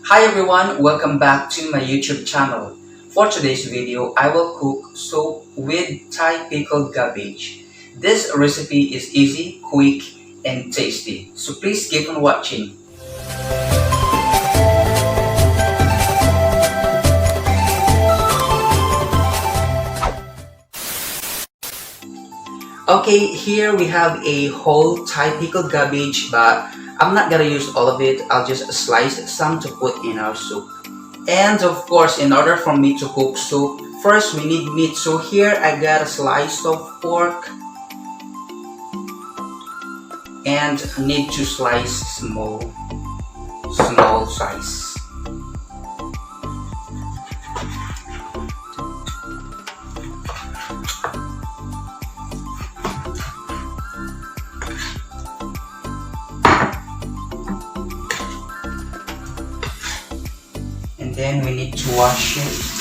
Hi everyone, welcome back to my YouTube channel. For today's video, I will cook soup with Thai pickled cabbage. This recipe is easy, quick, and tasty, so please keep on watching. Okay, here we have a whole Thai pickled cabbage, but I'm not gonna use all of it. I'll just slice some to put in our soup. And of course, in order for me to cook soup, first we need meat. So here I got a slice of pork and need to slice small size. And then we need to wash it.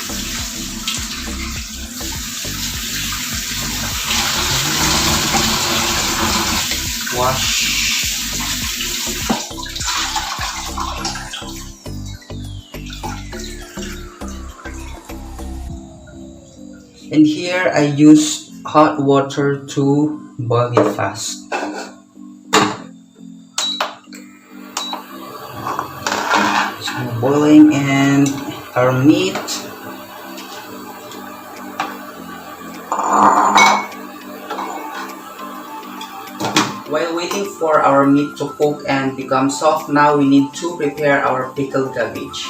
And here I use hot water to boil it fast. So boiling and our meat. While waiting for our meat to cook and become soft, now we need to prepare our pickled cabbage.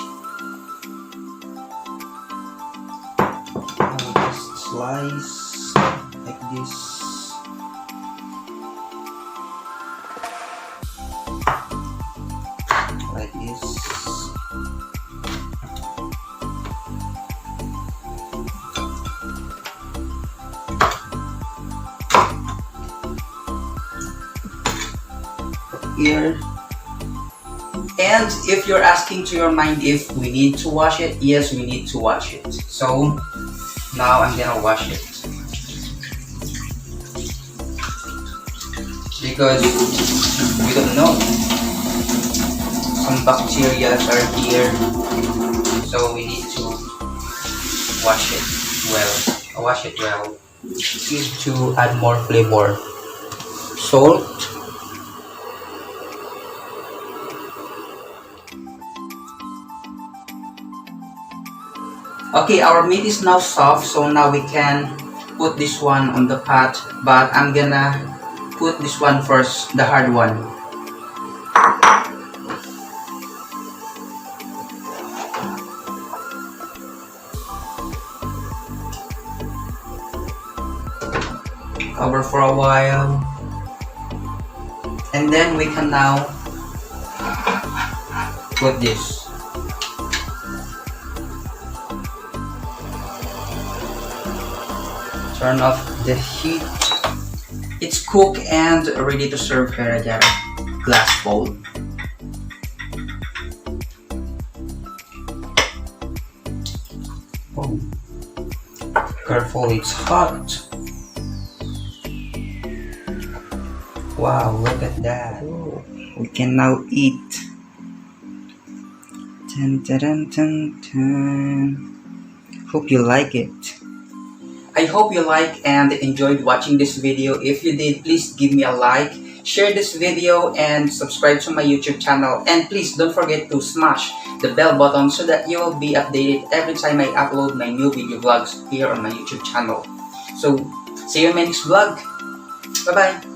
Just slice like this. Like this. Here. And if you're asking to your mind if we need to wash it, yes, we need to wash it. So now I'm gonna wash it because we don't know, some bacteria are here, so we need to wash it well to add more flavor. Salt. Okay, our meat is now soft, so now we can put this one on the pot, but I'm gonna put this one first, the hard one. Cover for a while, and then we can now put this. Turn off the heat. It's cooked and ready to serve. Here I got a glass bowl. Oh, careful, it's hot. Wow, look at that. We can now eat. Dun, dun, dun, dun, dun. Hope you like it. I hope you like and enjoyed watching this video. If you did, please give me a like, share this video, and subscribe to my YouTube channel. And please don't forget to smash the bell button so that you will be updated every time I upload my new video vlogs here on my YouTube channel. So, see you in my next vlog. Bye-bye.